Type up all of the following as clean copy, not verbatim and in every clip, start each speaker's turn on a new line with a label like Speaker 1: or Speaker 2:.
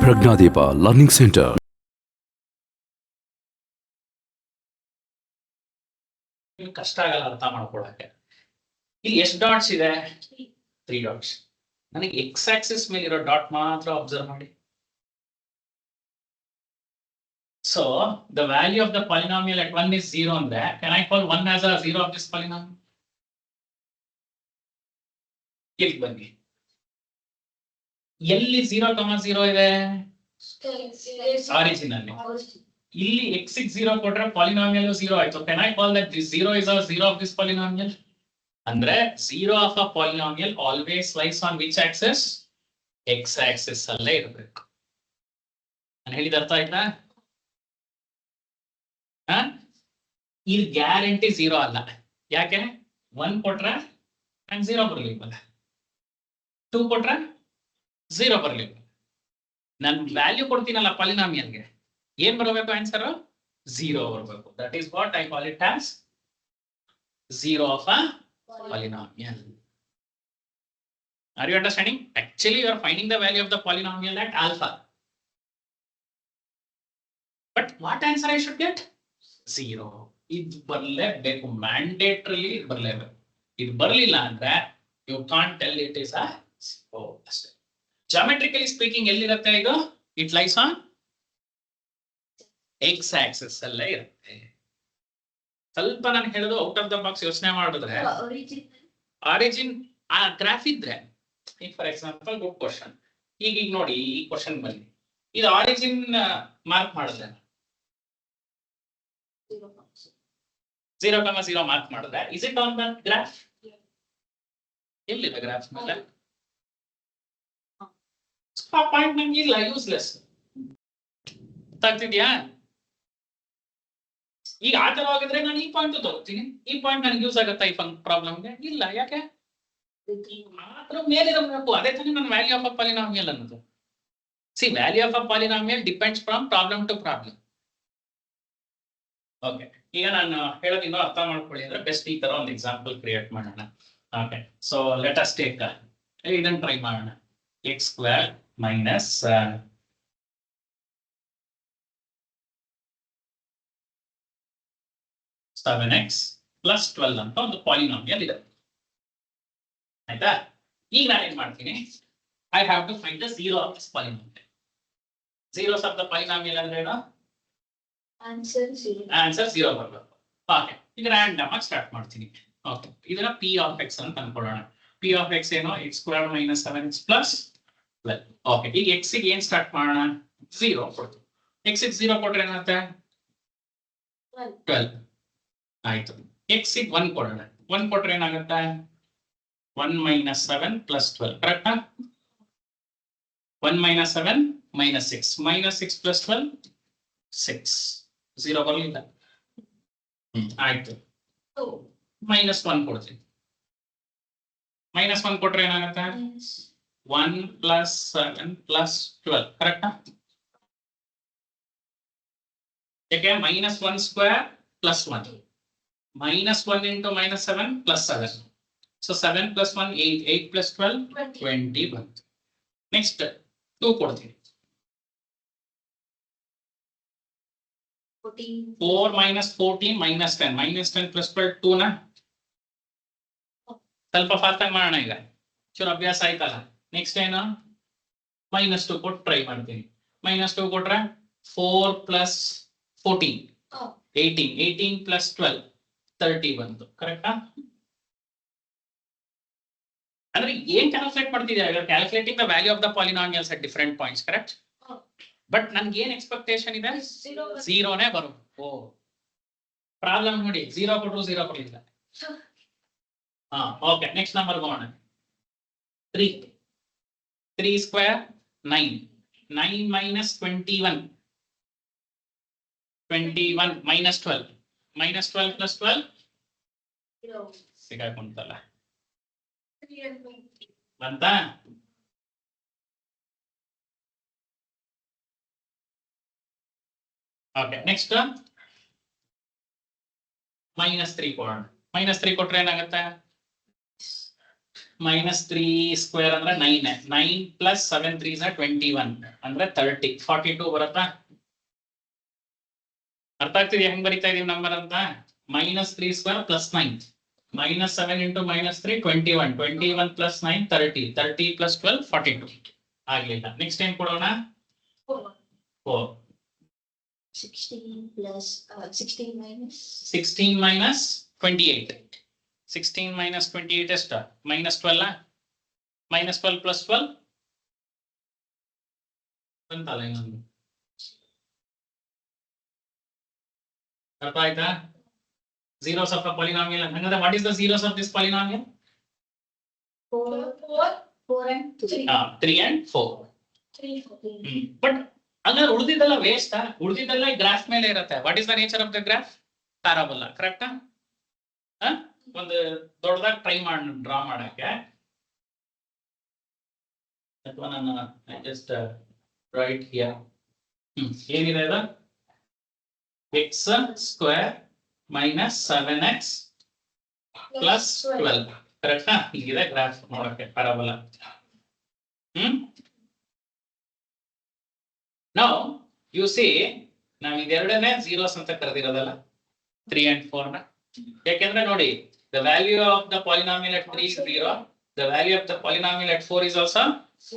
Speaker 1: ಪ್ರಜ್ಞಾದೀಪ learning centre.
Speaker 2: ಕಷ್ಟ ಆಗಲ್ಲ ಅರ್ಥ ಮಾಡ್ಕೊಳಕ್ಕೆ. ಇಲ್ಲಿ ಎಷ್ಟು ಡಾಟ್ಸ್ ಇದೆ? 3 ಡಾಟ್ಸ್. ನನಗೆ ಎಕ್ಸ್ ಆಕ್ಸಿಸ್ ಮೇಲೆ ಇರೋ ಡಾಟ್ ಮಾತ್ರ ಅಬ್ಸರ್ವ್ ಮಾಡಿ. So the value of the polynomial at 1 is 0 ಅಂದ್ರೆ can I call 1 as a 0 of this polynomial? ಇಲ್ಲಿ ಬನ್ನಿ, ಎಲ್ಲಿ 0,0 ಇದೆ? ಆರಿಜಿನ್ ಅಲ್ಲಿ. ಇಲ್ಲಿ x 0 ಕೊಟ್ರೆ ಪಾಲಿನಾಮಿಯಲ್ 0 ಆಯ್ತು. can I call that this 0 is a 0 of this polynomial? ಅಂದ್ರೆ 0 of a polynomial always lies on which axis? x axis ಅಲ್ಲೇ ಇರಬೇಕು. ನಾನು ಹೇಳಿದ ಅರ್ಥ ಆಯ್ತಾ? ಇದು ಗ್ಯಾರಂಟಿ 0 ಅಲ್ಲ. ಯಾಕೆ? 1 ಕೊಟ್ರೆ 0 ಬರ್ಲಿಲ್ಲ, 2 ಕೊಟ್ರೆ 0 ಬರ್ಲಿಲ್ಲ. ನಾನು ವ್ಯಾಲ್ಯೂ ಕೊಡ್ತೀನಲ್ಲ ಪಾಲಿನಾಮಿಯಲ್ಗೆ, ಏನ್ ಬರಬೇಕು? ಆನ್ಸರ್ 0 ಬರಬೇಕು. That is what I call it as 0 of a polynomial. Are you understanding? Actually you are finding the value of the polynomial at alpha, but what answer I should get? 0. ಇದು ಬರಲೇಬೇಕು, ಮ್ಯಾಂಡೇಟರಿಲಿ ಬರಲೇಬೇಕು. ಇದು ಬರಲಿಲ್ಲ ಅಂದ್ರೆ you can't tell it is a 0 ಅಷ್ಟೇ. Geometrically speaking ಎಲ್ಲಿರುತ್ತೆ ಇದು? It lies on X axis ಅಲ್ಲೇ ಇರುತ್ತೆ. ಸ್ವಲ್ಪ ನಾನು ಹೇಳೋದು ಔಟ್ ಆಫ್ ದ ಬಾಕ್ಸ್ ಯೋಚನೆ ಮಾಡಿದ್ರೆ, ಆರಿಜಿನ್ ಆ ಗ್ರಾಫ್ ಇದ್ರೆ, ಈಗ ಫಾರ್ ಎಕ್ಸಾಂಪಲ್ ಗುಡ್ ಕ್ವಶನ್, ಈಗ ನೋಡಿ ಈ ಕ್ವಶನ್ ಬನ್ನಿ, ಇದು ಆರಿಜಿನ್ ಮಾರ್ಕ್ ಮಾಡಿದ್ರೆ 0,0 ಮಾರ್ಕ್ ಮಾಡಿದ್ರೆ is it on the graph? ಎಲ್ಲಿದೆ ಗ್ರಾಫ್ ಮೇಲೆ? ಆ ಪಾಯಿಂಟ್ ನಂಗೆ ಇಲ್ಲ, ಯೂಸ್ಲೆಸ್. ಗೊತ್ತಾಗ್ತಿದ್ಯಾ? ಈಗ ಆ ತರ ಆಗಿದ್ರೆ ನಾನು ಈ ಪಾಯಿಂಟ್ ತಗೋತೀನಿ, ಈ ಪಾಯಿಂಟ್ ನನಗೆ ಯೂಸ್ ಆಗತ್ತಾ ಈ ಪ್ರಾಬ್ಲಮ್ಗೆ? ಇಲ್ಲ. ಯಾಕೆ? ಮಾತ್ರ ಮೇಲಿರಬೇಕು. ಅದೇ ತಾನೇ ನನ್ನ ವ್ಯಾಲ್ಯೂ ಆಫ್ ಅ ಪಾಲಿನಾಮಿಯಲ್ ಅನ್ನೋದು. See, value of a polynomial depends from problem to problem. Okay, ಈಗ ನಾನು ಹೇಳೋದಿನ್ನೂ ಅರ್ಥ ಮಾಡ್ಕೊಳ್ಳಿ ಅಂದ್ರೆ ಬೆಸ್ಟ್ ಈ ತರ ಒಂದು ಎಕ್ಸಾಂಪಲ್ ಕ್ರಿಯೇಟ್ ಮಾಡೋಣ. Okay, so let us take ಇದನ್ನ ಟ್ರೈ ಮಾಡೋಣ. x square minus 7x plus 12 ಅಂತ ಒಂದು ಪಾಲಿನಾಮಿಯಲ್ ಇದೆ. ಆಯ್ತಾ? ಈಗ ನಾನು ಏನ್ ಮಾಡ್ತೀನಿ, I have to find the 0 of this polynomial. 0s of the polynomial ಅಂದ್ರೆ ಏನು? ಆನ್ಸರ್ 0 ಬರಬೇಕು. ಓಕೆ, ಈಗ ರ್ಯಾಂಡಮ್ ಆಗಿ ಸ್ಟಾರ್ಟ್ ಮಾಡ್ತೀನಿ. ಓಕೆ, ಇದನ್ನ p ಆಫ್ x ಅಂತ ಅನ್ಕೊಳ್ಳೋಣ. p ಆಫ್ x ಏನು? x square minus 7x plus 12. Okay, ಈಗ x ಗೆ ಏನ್ ಸ್ಟಾರ್ಟ್ ಮಾಡೋಣ? 0 ಕೊಡ್ತೀವಿ. x ಗೆ 0 ಕೊಟ್ರೆ ಏನಾಗುತ್ತೆ? 12 ಆಯ್ತು. x ಗೆ 1 ಕೊಡೋಣ. 1 ಕೊಟ್ರೆ ಏನಾಗುತ್ತೆ? 1 minus 7 plus 12. ಕರೆಕ್ಟಾ? 1 minus 7 minus 6 minus 6 plus 12 6. 0 ಬರಲಿಲ್ಲ. ಆಯ್ತು. ಮೈನಸ್ 1 ಕೊಡ್ತೀವಿ. ಮೈನಸ್ 1 ಕೊಟ್ರೆ ಏನಾಗುತ್ತೆ? 1 plus 7 plus 12. ಕರೆಕ್ಟಾ? ಯಾಕೆ? minus 1 square plus 1. minus 1 into minus 7 plus 7. So 7 plus 1 8. 8 plus 12 20 ಬಂತು. ನೆಕ್ಸ್ಟ್ 2 ಕೊಡ್ತೀವಿ. 4 minus 14 minus 10. minus 10 plus 12 2 ನ ಸ್ವಲ್ಪ ಫಾಸ್ಟ್ ಆಗಿ ಮಾಡೋಣ. ಈಗ ಚೂರು ಅಭ್ಯಾಸ ಆಯ್ತಲ್ಲ. ನೆಕ್ಸ್ಟ್ ಏನು? minus 2 ಕೊಟ್ಟು ಟ್ರೈ ಮಾಡ್ತೀನಿ. minus 2 ಕೊಟ್ರೆ 4 plus 14 18. 18 plus 12 30 ಬಂತು. ಕರೆಕ್ಟಾ? ಅಂದ್ರೆ ಏನ್ ಕ್ಯಾಲ್ಕುಲೇಟ್ ಮಾಡ್ತಿದ್ಯಾ? Calculating the value of the polynomials at different points. Correct? But ನನ್ಗೆ ಏನ್ ಎಕ್ಸ್ಪೆಕ್ಟೇಷನ್ ಇದೆ? 0ನೇ ಬರಬೇಕು. ಪ್ರಾಬ್ಲಮ್ ನೋಡಿ, 0 ಕೊಟ್ಟರು 0 ಕೊಡಲಿಲ್ಲ. ಓಕೆ, ನೆಕ್ಸ್ಟ್ ನಂಬರ್ ಹೋಗೋಣ. 3 square 9. 9 minus 21. 21 minus 12. minus 12 plus 12 ಸಿಗಾಕೊಂತಲ್ಲ ಬಂತಾ? ಓಕೆ, ನೆಕ್ಸ್ಟ್ -3 ಕೊಡೋಣ. -3 ಕೊಟ್ರೆ ಏನಾಗುತ್ತೆ? minus 3 square ಅಂದ್ರೆ 9 9 plus 7 3s are 21 ಅಂದ್ರೆ 30 42 ಬರುತ್ತಾ ಅರ್ಥ ಆಗ್ತಿದೆಯಾ ಹೆಂಗ್ ಬರೀತಾ ಇದೀವಿ ನಂಬರ್ ಅಂತ minus 3 square plus 9 minus 7 into minus 3 21 21 plus 9 30 30 plus 12 42 ಆಗ್ಲಿಲ್ಲ ನೆಕ್ಸ್ಟ್ ಏನ್ ಕೊಡೋಣ 4
Speaker 3: 16 plus 16 minus
Speaker 2: 16 minus 28 16 minus 28 ಎಷ್ಟು minus 12 minus 12 plus 12 ಅಂತಲ್ಲ ಇನ್ನೊಂದು ಅರ್ಥ ಆಯ್ತಾ zeros of a polynomial ಹಂಗಂದ್ರೆ what is the zeros of this polynomial
Speaker 3: 4 and 3
Speaker 2: 3 and 4 but ಹಂಗಾದ್ರೆ ಉಳಿದಿದ್ದೆಲ್ಲ ವೇಸ್ಟ್ ಉಳಿದಿದ್ದೆಲ್ಲ ಗ್ರಾಫ್ ಮೇಲೆ ಇರುತ್ತೆ what is the nature of the graph parabola ಕರೆಕ್ಟಾ ಒಂದು ದೊಡ್ಡದಾಗಿ ಟ್ರೈ ಮಾಡಿ ಡ್ರಾ ಮಾಡಕ್ಕೆ ಅಥವಾ ನಾನು ಜಸ್ಟ್ ರೈಟ್ ಹಿಯರ್ ಏನಿದೆ ಇದು x square minus 7x plus 12 ಕರೆಕ್ಟಾ ಹೀಗಿದೆ ಗ್ರಾಫ್ ನೋಡಕ್ಕೆ ಪ್ಯಾರಾಬೋಲಾ Now you see ನಾವು ಇದೆರಡನೇ zeros ಅಂತ ಕರೆದಿರೋದಲ್ಲ 3 and 4 ನ ಯಾಕೆಂದ್ರೆ ನೋಡಿ the value of the polynomial at 3 is 0 the value of the polynomial at 4 is also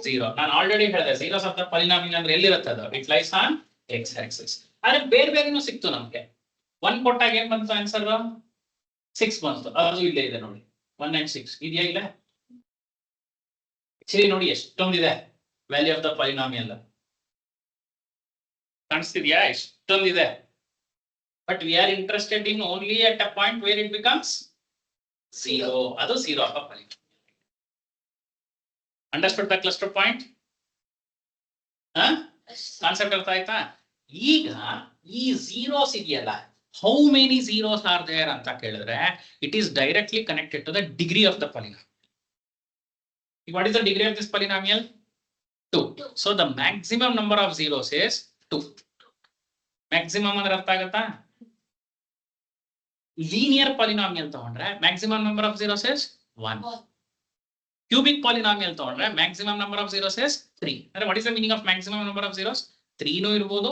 Speaker 2: 0 ನಾನು ಆಲ್ರೆಡಿ ಹೇಳಿದೆ zeros of the polynomial ಅಂದ್ರೆ ಎಲ್ಲಿರುತ್ತೆ ಅದು it lies on x axis ಆದ್ರೆ ಬೇರೆ ಬೇರೆನೂ ಸಿಕ್ತು ನಮಗೆ 1 ಕೊಟ್ಟಾಗ ಏನ್ ಬಂತು ಆನ್ಸರ್ 6 ಬಂತು ಅದು ಇಲ್ಲೇ ಇದೆ ನೋಡಿ 1 and 6 ಇದೆಯಾ ಇಲ್ಲ ಸರಿ ನೋಡಿ ಎಷ್ಟೊಂದಿದೆ ವ್ಯಾಲ್ಯೂ ಆಫ್ ದ polynomial ಕಾಣಿಸ್ತಿದ್ಯಾ ಎಷ್ಟೊಂದಿದೆ but we are interested in only at a point where it becomes 0 ಅದು 0 of a polynomial understood the cluster point concept ಅರ್ಥ ಆಯ್ತಾ ಈಗ ಈ zeros ಇದೆಯಲ್ಲ how many zeros are there ಅಂತ ಕೇಳಿದ್ರೆ it is directly connected to the degree of the polynomial what is the degree of this polynomial 2 so the maximum number of zeros is 2 maximum ಅಂದ್ರೆ ಅರ್ಥ ಆಗತ್ತಾ linear polynomial ತಗೊಂಡ್ರೆ maximum number of zeros is 1 cubic polynomial ತಗೊಂಡ್ರೆ maximum number of zeros is 3 ಅಂದ್ರೆ what is the meaning of maximum number of zeros 3 ನೂ ಇರಬಹುದು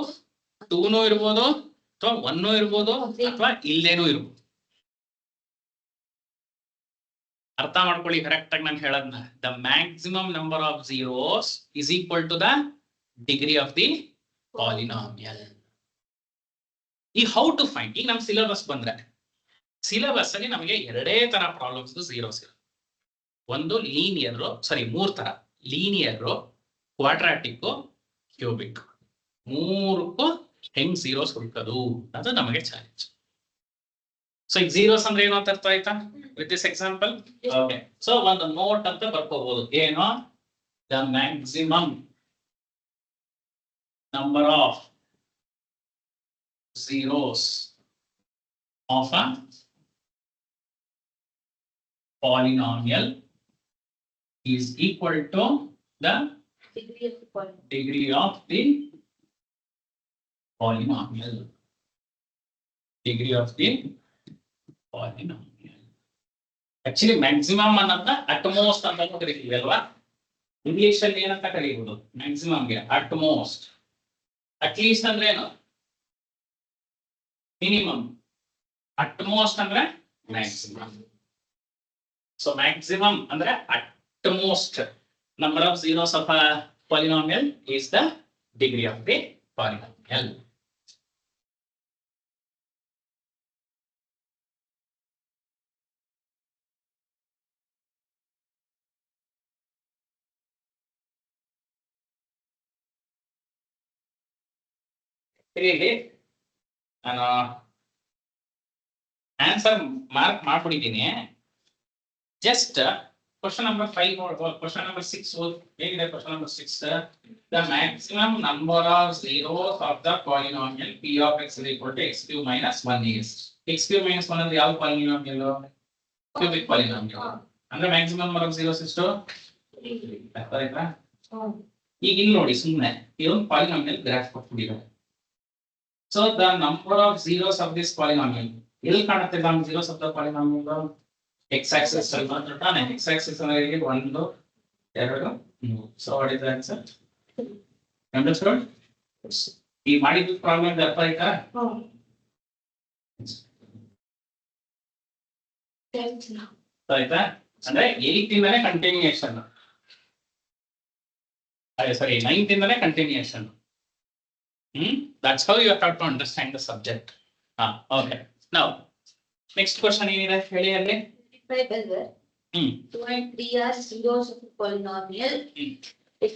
Speaker 2: 2 ನೂ ಇರಬಹುದು ಅಥವಾ 1 ನೂ ಇರಬಹುದು ಅಥವಾ ಇಲ್ಲೇನೂ ಇರಬಹುದು ಅರ್ಥ ಮಾಡ್ಕೊಳ್ಳಿ ಕರೆಕ್ಟ್ ಆಗಿ ನಾನು ಹೇಳದ್ನ the maximum number of zeros is equal to the degree of the polynomial ಈಗ ಹೌ ಟು ಫೈಂಡ್ ಈಗ ನಮ್ ಸಿಲೆಬಸ್ ಬಂದ್ರೆ ಸಿಲೆಬಸ್ ಅಲ್ಲಿ ನಮಗೆ ಎರಡೇ ತರ ಪ್ರಾಬ್ಲಮ್ಸ್ zeros ಇರುತ್ತೆ ಒಂದು ಲೀನಿಯರ್ ಸಾರಿ 3 ತರ ಲೀನಿಯರ್ ಕ್ವಾಡ್ರಾಟಿಕ್ ಕ್ಯೂಬಿಕ್ ಮೂರಕ್ಕೂ ಹೆಂಗ್ zeros ಹುಡುಕೋದು ಅದು ನಮಗೆ ಚಾಲೆಂಜ್ ಸೊ ಈಗ zeros ಅಂದ್ರೆ ಏನು ಅಂತ ಅರ್ಥ ಆಯ್ತಾ with this example okay so ಒಂದು ನೋಟ್ ಅಂತ ಬರ್ಕೋಬಹುದು ಏನು the maximum number of zeros of a polynomial is equal to the degree of the polynomial. Degree of the polynomial. Actually, maximum ಅನ್ನೋದನ್ನ at most ಅಂತ ಕರೀತೀವಿ ಅಲ್ವಾ ಇಂಗ್ಲಿಷ್ ಅಲ್ಲಿ ಏನಂತ ಕರೀಬಹುದು maximum ಗೆ at most at least ಅಂದ್ರೆ ಏನು minimum at most ಅಂದ್ರೆ maximum so maximum ಅಂದ್ರೆ at most number of zeros of a polynomial is the degree of the polynomial really ನಾನು ಆನ್ಸರ್ ಮಾರ್ಕ್ ಮಾಡ್ಬಿಟ್ಟಿದ್ದೀನಿ just question number 5 question number 6 ಹೇಗಿದೆ question number 6 the maximum number of zeros of the polynomial p of x is equal to x cube minus 1 is x cube minus 1 ಅಂದ್ರೆ ಯಾವ polynomial cubic polynomial ಅಂದ್ರೆ maximum number of zeros ಎಷ್ಟು 3 ಆಯ್ತಾ ಈಗ ಇಲ್ಲಿ ನೋಡಿ ಸುಮ್ಮನೆ ಇದೊಂದು ಪಾಲಿನಾಮಿಯಲ್ ಗ್ರಾಫ್ ಕೊಟ್ಬಿಟ್ಟಿದ್ದಾರೆ so the number of zeros of this polynomial ಎಲ್ಲಿ ಕಾಣುತ್ತೆ ನಮ್ಮ zeros of the polynomial X axis ತಾನೆ X axis ಅಂದ್ರೆ 1 2 3. So what is the answer? Understood? ಈ ಮಾಡಿದ ಪ್ರಾಬ್ಲಮ್ ಅರ್ಥ ಆಯ್ತಾ? ಆಯ್ತಾ? ಅಂದ್ರೆ 8 ಇಂದನೇ ಕಂಟಿನ್ಯೂಯೇಷನ್. Sorry, 9th ಇಂದನೇ continuation. That's how you have to understand the subject. Okay. Now, next question ಏನಿದೆ ಹೇಳಿ ಅಲ್ಲಿ.
Speaker 3: 2 and 3 are zeros of a polynomial. X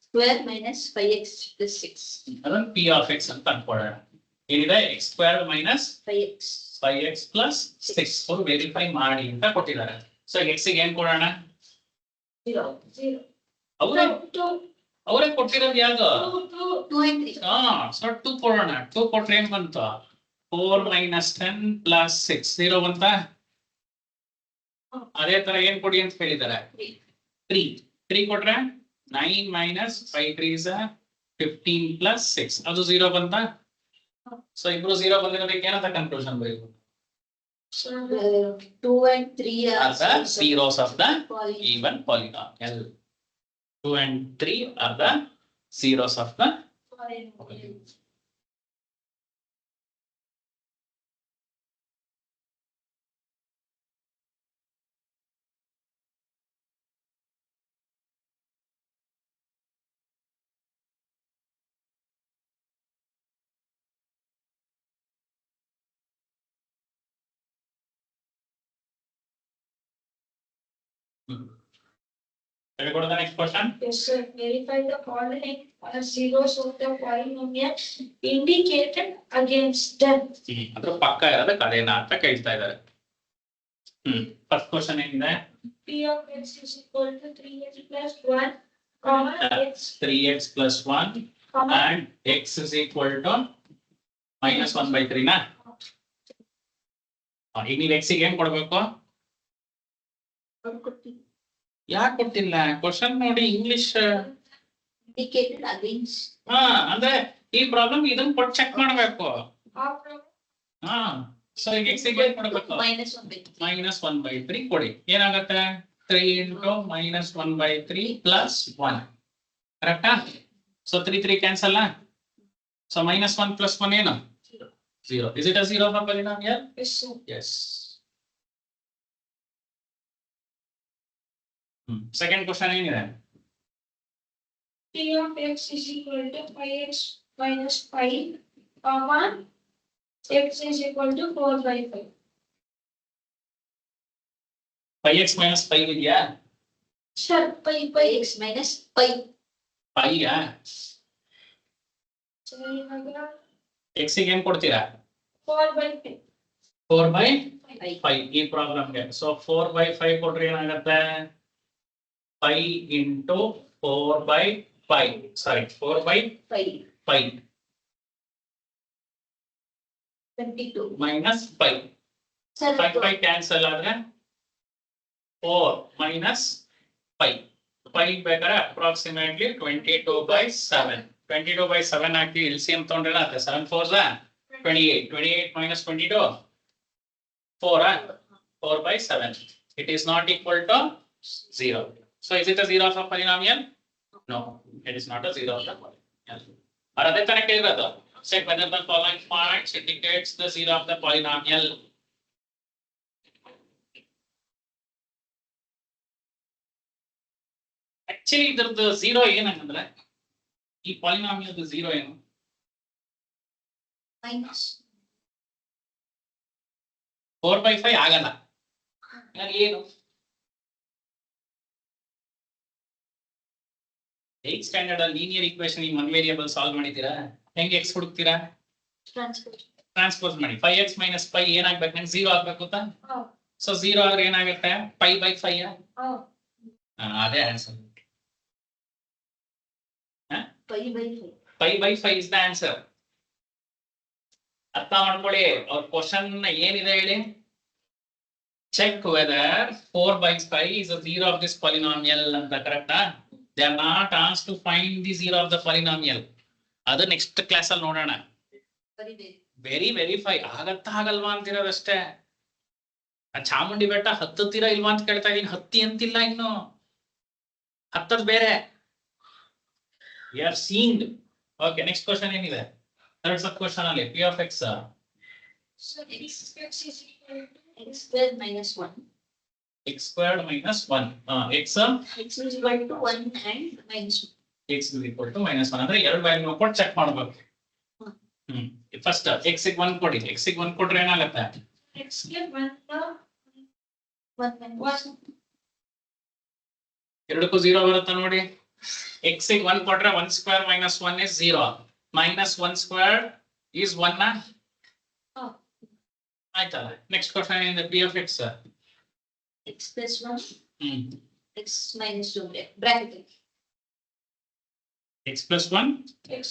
Speaker 3: square minus 5x plus 6.
Speaker 2: ಅದನ್ನ P of X ಅಂತ ಅನ್ಕೊಳ್ಳೋಣ. ಏನಿದೆ x square minus 5x plus 6 for verify ಮಾಡಿ ಅಂತ ಕೊಟ್ಟಿದ್ದಾರೆ. So x ಗೆ ಏನ್ ಕೊಡೋಣ?
Speaker 3: 0.
Speaker 2: ಅವರೇ ಕೊಟ್ಟಿರೋದು ಯಾವುದು?
Speaker 3: 2 and 3.
Speaker 2: ಸೊ 2 ಕೊಡೋಣ. 2 ಕೊಟ್ರೆ ಏನ್ ಬಂತು? 4 minus 10 plus 6 0 ಬಂತ. ಅದೇ ತರ ಏನ್ ಕೊಡಿ ಅಂತ ಹೇಳಿದ್ದಾರೆ? 3 ಕೊಟ್ರೆ 9 minus 5 3s 15 plus 6 ಅದು 0 ಬಂತ. ಸೊ ಇಬ್ರು 0 ಬಂದಿರೋದಕ್ಕೆ ಏನಂತ conclusion ಬರೀಬಹುದು?
Speaker 3: 2 and 3
Speaker 2: are the zeros of the
Speaker 3: polynomial.
Speaker 2: even polynomial. 2 and 3 are the zeros of the polynomial. Shall we go to the next question?
Speaker 4: Yes, sir. Verify the following zeros of the polynomial indicated against them.
Speaker 2: ಅದ್ರ ಪಕ್ಕ ಇರೋದಕ್ಕೆ ಅದೇನಾ ಅಂತ ಕೇಳ್ತಾ ಇದ್ದಾರೆ. First question ಏನಿದೆ?
Speaker 4: P of x is equal to 3x plus 1, comma x,
Speaker 2: 3x plus 1
Speaker 4: comma
Speaker 2: and x is equal to minus 1 by 3 ನಾ? ಈಗ ನೀವು x ಗೆ ಏನ್ ಕೊಡ್ಬೇಕು? ಯಾಕೆ ಕೊಟ್ಟಿಲ್ಲ? ಕ್ವಶನ್ ನೋಡಿ ಇಂಗ್ಲಿಷ್.
Speaker 3: Indicated against.
Speaker 2: ಅಂದ್ರೆ ಈ ಪ್ರಾಬ್ಲಮ್ ಇದನ್ನ ಕೊಟ್ಟು ಚೆಕ್ ಮಾಡ್ಬೇಕು. ಸೊ ಈಗ x ಗೆ ಏನ್ ಕೊಡ್ಬೇಕು?
Speaker 3: Minus 1 by 3.
Speaker 2: minus 1 by 3 ಕೊಡಿ. ಏನಾಗುತ್ತೆ? 3 into minus 1 by 3 plus 1. ಕರೆಕ್ಟಾ? So 3 3 cancel. So minus 1 plus 1 ಏನು? 0. Is it a zero of a polynomial?
Speaker 4: yes, sir.
Speaker 2: Yes. Second question ಏನಿದೆ?
Speaker 4: P of x is equal to 5x minus 5, comma x is equal to 4 by 5.
Speaker 2: 5x minus 5 ಇದೆಯಾ?
Speaker 3: Sir, pi by x minus pi.
Speaker 2: 5 yeah?
Speaker 4: So ಇವಾಗ
Speaker 2: x ಗೆ ಏನ್ ಕೊಡ್ತೀರಾ?
Speaker 4: 4 by 5.
Speaker 2: 4 by
Speaker 3: Pi.
Speaker 2: 5 ಈ ಪ್ರಾಬ್ಲಮ್ಗೆ. So 4 by 5 ಕೊಟ್ರೆ ಏನಾಗುತ್ತೆ? 5 into 4 by 5. Sorry, 4 by
Speaker 3: 5.
Speaker 2: 5
Speaker 3: 22.
Speaker 2: minus 5.
Speaker 3: Sir,
Speaker 2: 5 5 cancel ಆದ್ರೆ 4 minus 5. 5 ಬೇಕಾದ್ರೆ approximately 22 by 7. 22 by 7 hockey LCM ತಗೊಂಡ್ರೆ ಏನಾಗುತ್ತೆ? 7 4s 28. 28 minus 22 4 4 by 7. It is not equal to 0. So is it a zero of a polynomial? No, it is not a zero of the polynomial. Or ಅದೇ ತರ ಕೇಳಿರೋದು. Check whether the following points indicates the zero of the polynomial. Actually ಇದ್ರದ್ದು zero ಏನಂದ್ರೆ ಈ polynomial zero ಏನು?
Speaker 3: minus.
Speaker 2: 4 by 5 ಆಗಲ್ಲ. ಏನು? 8th standard ಅಲ್ಲಿ linear equation ಈ ಒನ್ ವೇರಿಯಬಲ್ ಸಾಲ್ವ್ ಮಾಡಿದ್ದೀರಾ? ಹೆಂಗೆ x ಹುಡುಕ್ತೀರಾ?
Speaker 3: Transpose.
Speaker 2: ಟ್ರಾನ್ಸ್ಪೋಸ್ ಮಾಡಿ. 5x minus 5 ಏನಾಗ್ಬೇಕು? ನಂಗೆ 0 ಆಗ್ಬೇಕು ಅಂತ.
Speaker 4: Oh,
Speaker 2: ಸೊ 0 ಆದ್ರೆ ಏನಾಗುತ್ತೆ? pi by 5.
Speaker 4: oh.
Speaker 2: ಅದೇ answer.
Speaker 3: Pi by 5.
Speaker 2: pi by 5 is the answer. ಅರ್ಥ ಮಾಡ್ಕೊಳ್ಳಿ. ಅವ್ರ ಕ್ವಶನ್ ಏನಿದೆ ಹೇಳಿ? Check whether 4 by 5 is a zero of this polynomial ಅಂತ. ಕರೆಕ್ಟಾ? They are not asked to find the zero of the polynomial. ಅದು next class ಅಲ್ಲಿ ನೋಡೋಣ.
Speaker 3: Very, very.
Speaker 2: ವೆರಿ ವೆರಿಫೈ ಆಗತ್ತಾ ಆಗಲ್ವಾ ಅಂತಿರೋದಷ್ಟೇ. ಆ ಚಾಮುಂಡಿ ಬೆಟ್ಟ ಹತ್ತುತ್ತೀರಾ ಇಲ್ವಾ ಅಂತ ಕೇಳ್ತಾ ಇದೀನಿ. ಹತ್ತಿ ಅಂತಿಲ್ಲ ಇನ್ನು, ಹತ್ತದ್ ಬೇರೆ. We are seeing. Okay, next question ಏನಿದೆ? ಥರ್ಡ್ ಸಬ್ ಕ್ವಶನ್ ಅಲ್ಲಿ P of X
Speaker 4: So x is equal to
Speaker 3: x square minus 1.
Speaker 2: x squared minus 1. X
Speaker 3: X is equal to 1 and minus 1.
Speaker 2: x is equal to minus 1 ಅಂದ್ರೆ ಎರಡು value ಕೊಟ್ಟು check ಮಾಡಬೇಕು. First x ಗೆ 1 ಕೊಡಿ. x ಗೆ 1 ಕೊಟ್ರೆ ಏನಾಗುತ್ತೆ?
Speaker 4: x ಗೆ 1
Speaker 3: minus 1.
Speaker 2: ಎರಡಕ್ಕೂ 0 ಬರುತ್ತಾ ನೋಡಿ. x ಗೆ 1 ಕೊಟ್ರೆ 1 square minus 1 is 0. Minus 1 square is 1. ಆಯ್ತಲ್ಲ. ನೆಕ್ಸ್ಟ್ ಕ್ವಶನ್ ಏನಿದೆ? p of x.
Speaker 3: X plus 1.
Speaker 2: Hmm
Speaker 3: X minus 2 bracket.
Speaker 2: x plus 1
Speaker 3: X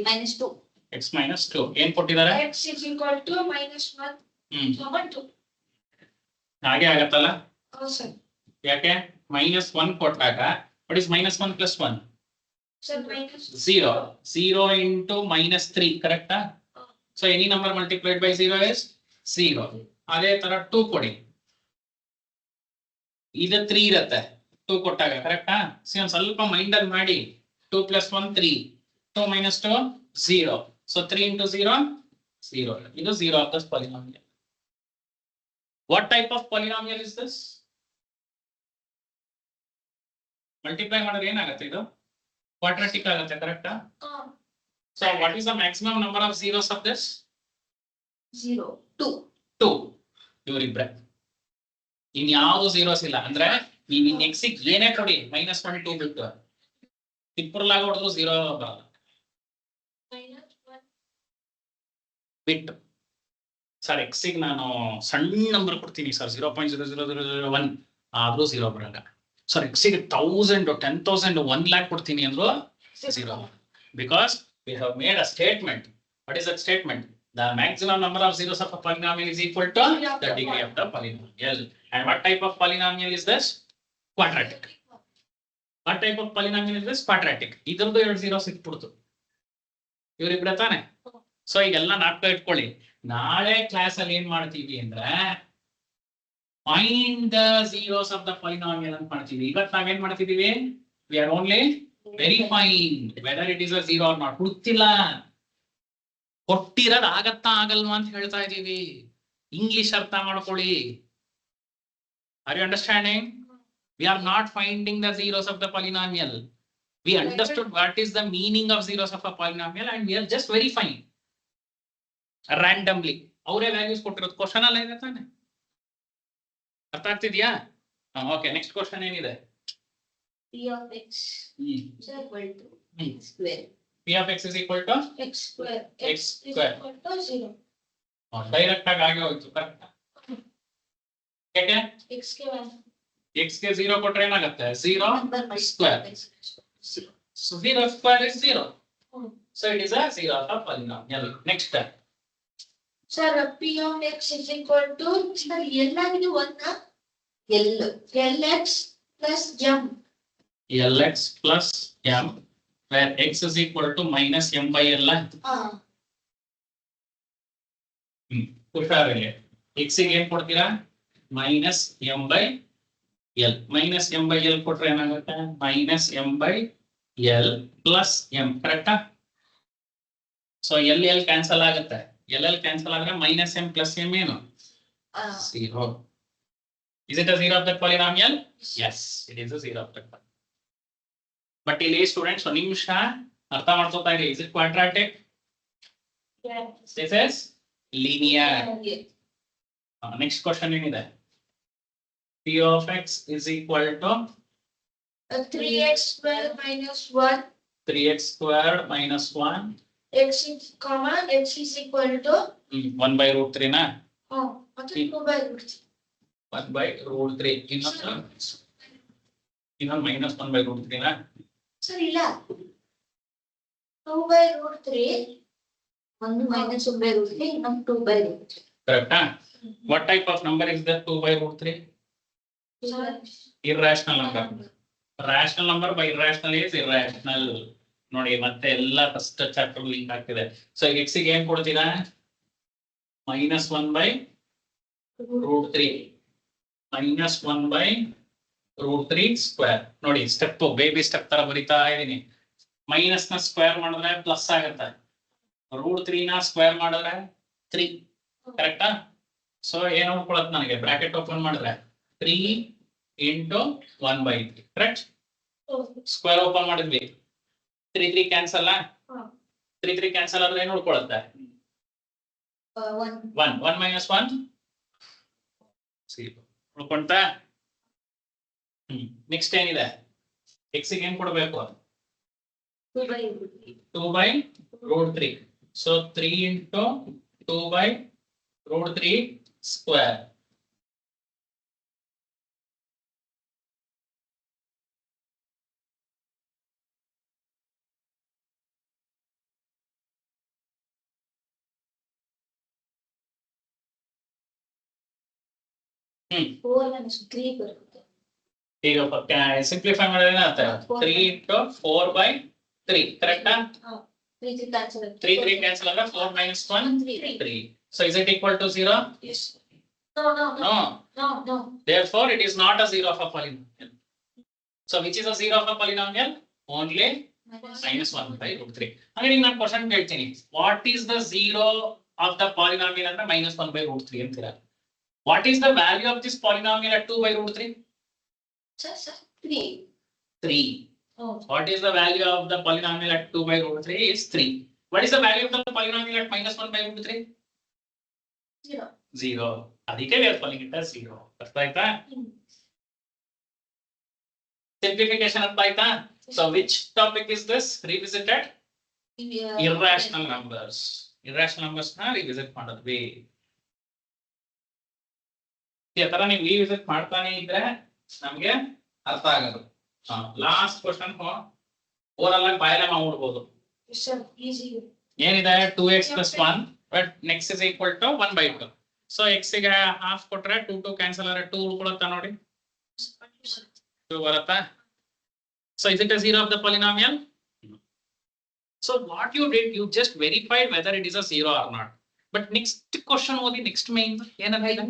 Speaker 3: minus 2.
Speaker 2: x minus 2 ಏನ್ ಕೊಟ್ಟಿದ್ದಾರೆ?
Speaker 4: x is equal to minus 1
Speaker 2: hmm
Speaker 4: comma 2.
Speaker 2: ಹಾಗೆ ಆಗತ್ತಲ್ಲ.
Speaker 4: Oh, sir.
Speaker 2: ಯಾಕೆ? minus 1 ಕೊಟ್ಟಾಗ what is minus 1 plus 1?
Speaker 4: Sir, minus
Speaker 2: 0. 0 into minus 3, ಕರೆಕ್ಟಾ? So any number multiplied by 0 is 0. ಅದೇ ತರ 2 ಕೊಡಿ. ಇದು 3 ಇರುತ್ತೆ 2 ಕೊಟ್ಟಾಗ, ಕರೆಕ್ಟಾ? ಒಂದ್ ಸ್ವಲ್ಪ ಮೈಂಡ್ ಅಲ್ಲಿ ಮಾಡಿ. 2 plus 1 3, 2 minus 2 0. So 3 into 0 0. ಇದು 0 of this polynomial. What type of polynomial is this? Multiply ಮಾಡಿದ್ರೆ ಏನಾಗುತ್ತೆ? ಇದು ಕ್ವಾಡ್ರಾಟಿಕ್ ಆಗುತ್ತೆ, ಕರೆಕ್ಟಾ? So what is the maximum number of zeros of this?
Speaker 3: 0. 2.
Speaker 2: 2. ಇವರಿಬ್ರೆ ಇನ್ಯಾವುದು zeros ಇಲ್ಲ. ಅಂದ್ರೆ ನೀವು ನೆಕ್ಸ್ಟ್ ಏನೇ ಕೊಡಿ -1 2 ಬಿಟ್ಟು ತಿಪ್ಪುರ್ಲಾಗ ಹೊಡೆದ್ರು 0 ಬರಲ್ಲ.
Speaker 4: minus 1.
Speaker 2: ಬಿಟ್ಟು ಸರ್ x ಗೆ ನಾನು ಸಣ್ಣ ನಂಬರ್ ಕೊಡ್ತೀನಿ ಸರ್ 0.00001 ಆದ್ರೂ 0 ಬರಲ್ಲ. ಸರ್ x ಗೆ 1000 10,000 1 lakh ಕೊಡ್ತೀನಿ ಅಂದ್ರು 0. Because we have made a statement. What is that statement? The maximum number of zeros of a polynomial is equal to the degree of the polynomial. And what type of polynomial is this? Quadratic. What type of polynomial is this? Quadratic. ಇದ್ರದ್ದು 2 zeros ಇಟ್ಬಿಡ್ತು ಇವರಿಬ್ರೆ ತಾನೆ. So ಈಗೆಲ್ಲ ನಾಟಕ ಇಟ್ಕೊಳ್ಳಿ. ನಾಳೆ class ಅಲ್ಲಿ ಏನ್ ಮಾಡ್ತೀವಿ ಅಂದ್ರೆ find the zeros of the polynomial ಅಂತ ಮಾಡ್ತೀವಿ. ಇವತ್ತು ನಾವೇನ್ ಮಾಡ್ತಿದೀವಿ? We are only verifying whether it is a 0 or not. ಹುಡುಕ್ತಿಲ್ಲ, ಕೊಟ್ಟಿರೋದು ಆಗತ್ತಾ ಆಗಲ್ವಾ ಅಂತ ಹೇಳ್ತಾ ಇದೀವಿ. ಇಂಗ್ಲಿಷ್ ಅರ್ಥ ಮಾಡ್ಕೊಳ್ಳಿ. Are you understanding? We are not finding the zeros of the polynomial. We understood what is the meaning of zeros of a polynomial and we are just verifying randomly. ಅವರೇ values ಕೊಟ್ಟಿರೋದು question ಅಲ್ಲ ಇದೆ ತಾನೆ. ಅರ್ಥ ಆಗ್ತಿದ್ಯಾ? Okay, next question ಏನಿದೆ?
Speaker 3: P of x is equal to x square.
Speaker 2: P of x is equal to
Speaker 4: X square.
Speaker 2: X
Speaker 4: is
Speaker 2: square.
Speaker 4: equal to 0.
Speaker 2: Direct ಆಗಿ ಆಗಿ ಹೋಯ್ತು, ಕರೆಕ್ಟ್? ಯಾಕೆ?
Speaker 4: X ಗೆ 1.
Speaker 2: x ಗೆ 0 ಕೊಟ್ರೆ ಏನಾಗುತ್ತೆ? 0
Speaker 3: Number multiplied
Speaker 2: square.
Speaker 3: by 0.
Speaker 2: So 0 square is 0.
Speaker 4: Hmm.
Speaker 2: So it is a 0 of polynomial. Next step.
Speaker 4: Sir, P of x is equal to
Speaker 3: Sir, ಎಲ್ಲಾಗಿದೆ 1 L.
Speaker 4: LX plus m.
Speaker 2: Lx plus m, where x is equal to minus m by l. ಹುಷಾರಿಲ್ಲ. x ಗೆ ಏನ್ ಕೊಡ್ತೀರಾ? minus m by l. minus m by l ಕೊಟ್ರೆ ಏನಾಗುತ್ತೆ? minus m by l plus m, ಕರೆಕ್ಟಾ? So l cancel ಆಗುತ್ತೆ. l cancel ಆದ್ರೆ minus m plus m ಏನು? 0. Is it a 0 of that polynomial? Yes, it is a 0 of that polynomial. But ಇಲ್ಲಿ students ಒಂದು ನಿಮಿಷ ಅರ್ಥ ಮಾಡ್ಕೊತಾ ಇರಿ. Is it quadratic?
Speaker 4: Yes.
Speaker 2: This is linear.
Speaker 3: Yeah.
Speaker 2: Next question ಏನಿದೆ? P of x is equal to
Speaker 4: 3x square minus 1.
Speaker 2: 3x squared minus 1.
Speaker 4: X is comma x is equal to
Speaker 2: 1 by root 3 ನಾ?
Speaker 4: ಮತ್ತೆ 2 by root 3.
Speaker 2: 1 by root 3. ಇನ್ನೊಂದು minus 1 by root 3 ನಾ?
Speaker 3: Sir, ಇಲ್ಲ
Speaker 4: 2 by root 3.
Speaker 3: ಒಂದು minus 1 by root 3, ಇನ್ನೊಂದು 2 by root 3.
Speaker 2: Correct? What type of number is that 2 by root 3?
Speaker 4: Sir,
Speaker 2: Irrational number. Rational number by irrational is irrational. ನೋಡಿ ಮತ್ತೆ ಎಲ್ಲ first chapter link ಆಗ್ತಿದೆ. So x ಗೆ ಏನ್ ಕೊಡ್ತೀರಾ? -1 by root 3 minus 1 by root 3 square. ನೋಡಿ step baby step ತರ ಬರೀತಾ ಇದೀನಿ. ಮೈನಸ್ ನ ಸ್ಕ್ವೇರ್ ಮಾಡಿದ್ರೆ ಪ್ಲಸ್ ಆಗುತ್ತೆ, ರೂಟ್ 3 ನ ಸ್ಕ್ವೇರ್ ಮಾಡಿದ್ರೆ 3. ಕರೆಕ್ಟಾ? ಸೊ ಏನ್ ನೋಡ್ಕೊಳತ್ ನನಗೆ ಬ್ರಾಕೆಟ್ ಓಪನ್ ಮಾಡಿದ್ರೆ 3 into 1 by 3. Correct? Square open ಮಾಡಿದ್ವಿ, 3 3 ಕ್ಯಾನ್ಸಲ್. 3 3 ಕ್ಯಾನ್ಸಲ್ ಆದ್ರೆ ಏನ್ ನೋಡ್ಕೊಳತ್ತೆ? 1 ಮೈನಸ್ 1 ಉಳ್ಕೊಂತಾ. ನೆಕ್ಸ್ಟ್ ಏನಿದೆ? ಎಕ್ಸ್ ಗೆ ಏನ್ ಕೊಡ್ಬೇಕು? 2 by root 3. So 3 into 2 by root 3 square. ಈಗ ಸಿಂಪ್ಲಿಫೈ ಮಾಡಿದ್ರೆ ಏನಾಗುತ್ತೆ? 3 ಇಂಟು 4 ಬೈ 3. ಕರೆಕ್ಟಾ? 3 3 ಕ್ಯಾನ್ಸಲ್ ಆದ್ರೆ 4 minus 1 3. So is it equal to 0?
Speaker 4: Yes.
Speaker 2: No. Therefore it is not a zero of a polynomial. So which is a zero of a polynomial? Only minus 1 by root 3. ಹಾಗಾದ್ರೆ ನಾನು question ಕೇಳ್ತೀನಿ, what is the zero of the polynomial ಅಂದ್ರೆ minus 1 by root 3 ಅಂತೀರಾ? What is the value of this polynomial at 2 by root 3? 3. What is the value of the polynomial at 2 by root 3 is 3. What is the value of the polynomial at minus 1 by root 3? 0. ಅದಕ್ಕೆ we are calling it as 0. ಅರ್ಥ ಆಯ್ತಾ? Simplification ಅರ್ಥ ಆಯ್ತಾ? So which topic is this revisited? Irrational numbers. Irrational numbers ನ revisit ಮಾಡಿದ್ವಿ. ಈ ತರ ನೀವು revisit ಮಾಡ್ತಾನೆ ಇದ್ರೆ ನಮ್ಗೆ ಅರ್ಥ ಆಗೋದು. ಲಾಸ್ಟ್ ಕ್ವಶನ್ ಓವರ್ ಆಲ್ ಆಗಿ ಬಾಯಲ್ಲೇ ಮಾಡ್ಬಿಡ್ಬೋದು. ಏನಿದೆ? 2x plus 1 but next is equal to 1 by 2. So x ಗೆ ಹಾಫ್ ಕೊಟ್ರೆ 2 2 ಕ್ಯಾನ್ಸಲ್ ಆದ್ರೆ 2 ಉಳ್ಕೊಳ್ಳುತ್ತಾ ನೋಡಿ, 2 ಬರುತ್ತಾ? So is it a zero of the polynomial? So what you did, you just verified whether it is a zero or not. But next question ಓದಿ, next main ಏನಂತ ಇದೆ?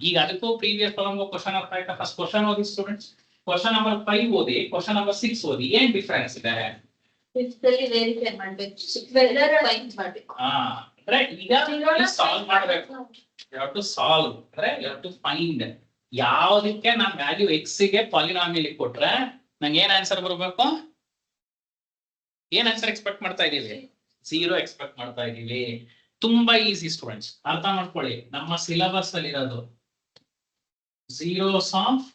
Speaker 2: ಈಗ ಅದಕ್ಕೂ ಪ್ರೀವಿಯಸ್ ಪ್ರಾಬ್ಲಮ್ ಕ್ವಶನ್ ಅರ್ಥ ಆಯ್ತಾ? ಫಸ್ಟ್ ಕ್ವಶನ್ ಓದಿ students. Question number 5 ಓದಿ, question number 6 ಓದಿ. ಏನ್ ಡಿಫರೆನ್ಸ್ ಇದೆ?
Speaker 3: ವೆರಿಫೈ ಮಾಡ್ಬೇಕು, ಫೈಂಡ್ ಮಾಡ್ಬೇಕು.
Speaker 2: ಅಂದ್ರೆ ಈಗ ಸಾಲ್ವ್ ಮಾಡ್ಬೇಕು. ಯು ಹ್ಯಾವ್ ಟು ಸಾಲ್ವ್, ಅಂದ್ರೆ ಯು ಹ್ಯಾವ್ ಟು ಫೈಂಡ್ ಯಾವ್ದಕ್ಕೆ ನಾನು ವ್ಯಾಲ್ಯೂ ಎಕ್ಸ್ ಗೆ ಪಾಲಿನಾಮಿಯಲ್ ಕೊಟ್ರೆ ನಂಗೆ ಏನ್ ಆನ್ಸರ್ ಬರಬೇಕು? ಏನ್ ಆನ್ಸರ್ ಎಕ್ಸ್ಪೆಕ್ಟ್ ಮಾಡ್ತಾ ಇದೀವಿ? 0 ಎಕ್ಸ್ಪೆಕ್ಟ್ ಮಾಡ್ತಾ ಇದೀವಿ. ತುಂಬಾ ಈಸಿ ಸ್ಟೂಡೆಂಟ್ಸ್, ಅರ್ಥ ಮಾಡ್ಕೊಳ್ಳಿ. ನಮ್ಮ ಸಿಲೆಬಸ್ ಅಲ್ಲಿ ಇರೋದು zeros ಆಫ್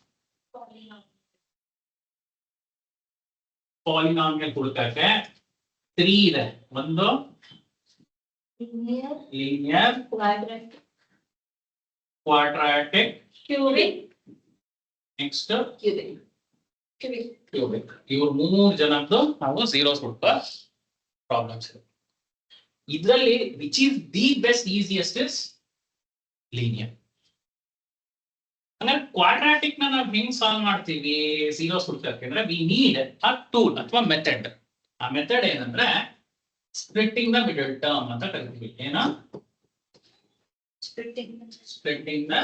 Speaker 2: ಪಾಲಿನಾಮಿಯಲ್ ಹುಡುಕಕ್ಕೆ 3 ಇದೆ. ಒಂದು linear, quadratic, next cubic. ಇವ್ರು 3 ಜನದ್ದು ನಾವು zeros ಹುಡುಕೋ ಪ್ರಾಬ್ಲಮ್ಸ್ ಇದೆ. ಇದರಲ್ಲಿ which is the best easiest is linear. ಅಂದ್ರೆ ಕ್ವಾಡ್ರಾಟಿಕ್ ನ ನಾವು ಹೆಂಗ್ ಸಾಲ್ವ್ ಮಾಡ್ತೀವಿ zeros ಹುಡುಕಕ್ಕೆ ಅಂದ್ರೆ we need a tool ಅಥವಾ ಮೆಥಡ್. ಆ ಮೆಥಡ್ ಏನಂದ್ರೆ splitting the middle term ಅಂತ ಕರಿತೀವಿ. ಏನ? splitting the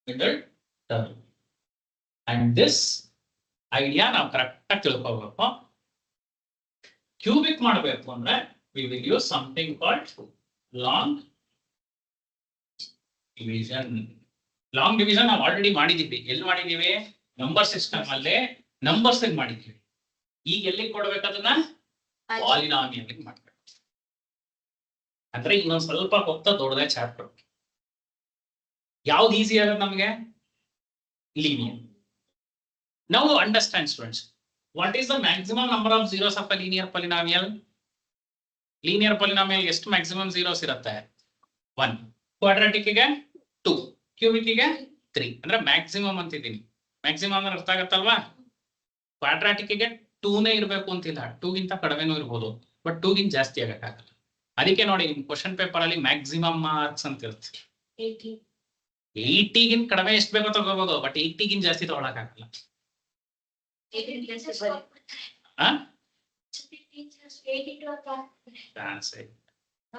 Speaker 2: middle term. And this idea ನಾವು ಕರೆಕ್ಟ್ ಆಗಿ ತಿಳ್ಕೋಬೇಕು. ಕ್ಯೂಬಿಕ್ ಮಾಡಬೇಕು ಅಂದ್ರೆ we will use something called long division. Long division ನಾವು ಆಲ್ರೆಡಿ ಮಾಡಿದೀವಿ. ಎಲ್ಲಿ ಮಾಡಿದೀವಿ? ನಂಬರ್ ಸಿಸ್ಟಮ್ ಅಲ್ಲೇ ನಂಬರ್ಸ್ ಮಾಡಿದೀವಿ. ಈಗ ಎಲ್ಲಿ ಕೊಡ್ಬೇಕು? ಅದನ್ನ ಪಾಲಿನಾಮಿಯಲ್ ಮಾಡ್ಬೇಕು. ಅಂದ್ರೆ ಇನ್ನೊಂದ್ ಸ್ವಲ್ಪ ಹೋಗ್ತಾ ದೊಡ್ಡದೇ ಚಾಪ್ಟರ್. ಯಾವ್ದು ಈಸಿ ಆಗುತ್ತೆ ನಮ್ಗೆ? ಲೀನಿಯರ್. ನಾವು understand students, what is the maximum number of zeros of a linear polynomial? Linear polynomial ಎಷ್ಟು ಮ್ಯಾಕ್ಸಿಮಮ್ zeros ಇರುತ್ತೆ? 1. ಕ್ವಾಡ್ರಾಟಿಕ್ ಗೆ 2, ಕ್ಯೂಬಿಕ್ ಗೆ 3. ಅಂದ್ರೆ ಮ್ಯಾಕ್ಸಿಮಮ್ ಅಂತಿದ್ದೀನಿ. ಮ್ಯಾಕ್ಸಿಮಮ್ ಅಂದ್ರೆ ಅರ್ಥ ಆಗತ್ತಲ್ವಾ? ಕ್ವಾಡ್ರಾಟಿಕ್ ಗೆ 2ನೇ ಇರಬೇಕು ಅಂತಿಲ್ಲ, 2 ಗಿಂತ ಕಡಿಮೆನೂ ಇರ್ಬೋದು, ಬಟ್ 2 ಗಿಂತ ಜಾಸ್ತಿ ಆಗಕ್ಕಾಗಲ್ಲ. ಅದಕ್ಕೆ ನೋಡಿ ನಿಮ್ ಕ್ವಶನ್ ಪೇಪರ್ ಅಲ್ಲಿ ಮ್ಯಾಕ್ಸಿಮಮ್ ಮಾರ್ಕ್ಸ್ ಅಂತ ಇರುತ್ತೆ. 80 ಗಿಂತ ಕಡಿಮೆ ಎಷ್ಟು ಬೇಕೋ ತಗೋಬಹುದು, ಬಟ್ 80 ಗಿಂತ ಜಾಸ್ತಿ ತಗೊಳಕ್ ಆಗಲ್ಲ.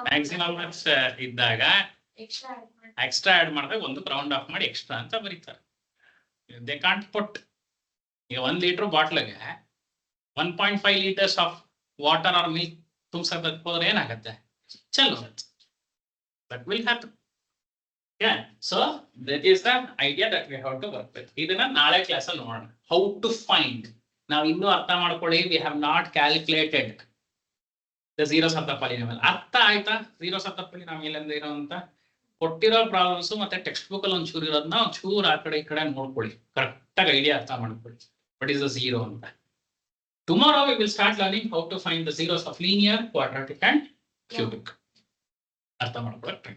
Speaker 2: ಮ್ಯಾಕ್ಸಿಮಮ್ ಇದ್ದಾಗ
Speaker 4: extra add ಮಾಡಿ.
Speaker 2: ಎಕ್ಸ್ಟ್ರಾ ಆಡ್ ಮಾಡಿದಾಗ ಒಂದು ರೌಂಡ್ ಆಫ್ ಮಾಡಿ ಎಕ್ಸ್ಟ್ರಾ ಅಂತ ಬರೀತಾರೆ. ದೇ ಕಾಂಟ್ ಪುಟ್ ಈಗ 1 ಲೀಟರ್ ಬಾಟ್ಲಿಗೆ 1.5 litres of water or milk ತುಂಬಿಸಕ್ಕೆ ಹೋದ್ರೆ ಏನಾಗತ್ತೆ? ಚಲೋ that will happen. So that is the idea that we have to work with. ಇದನ್ನ ನಾಳೆ ಕ್ಲಾಸ್ ಅಲ್ಲಿ ನೋಡೋಣ. How to find. ನಾವು ಇನ್ನೂ ಅರ್ಥ ಮಾಡ್ಕೊಳ್ಳಿ. We have not calculated the zeros of the polynomial. ಅರ್ಥ ಆಯ್ತಾ? ಝೀರೋಸ್ ಆಫ್ ದ ಪಾಲಿನಾಮಿಯಲ್ ಅಂದ್ರೆ ಏನು ಅಂತ ಕೊಟ್ಟಿರೋ ಪ್ರಾಬ್ಲಮ್ಸ್ ಮತ್ತೆ ಟೆಕ್ಸ್ಟ್ ಬುಕ್ ಅಲ್ಲಿ ಒಂಚೂರು ಇರೋದನ್ನ ಒಂಚೂರು ಆ ಕಡೆ ಈ ಕಡೆ ನೋಡ್ಕೊಳ್ಳಿ. ಕರೆಕ್ಟ್ ಆಗಿ ಐಡಿಯಾ ಅರ್ಥ ಮಾಡ್ಕೊಳ್ಳಿ. ವಾಟ್ ಇಸ್ ದ ಝೀರೋ ಅಂತ. Tomorrow we will start learning how to find the zeros of linear, quadratic and cubic. ಅರ್ಥ ಮಾಡ್ಕೊಳ್ಳೋಕೆ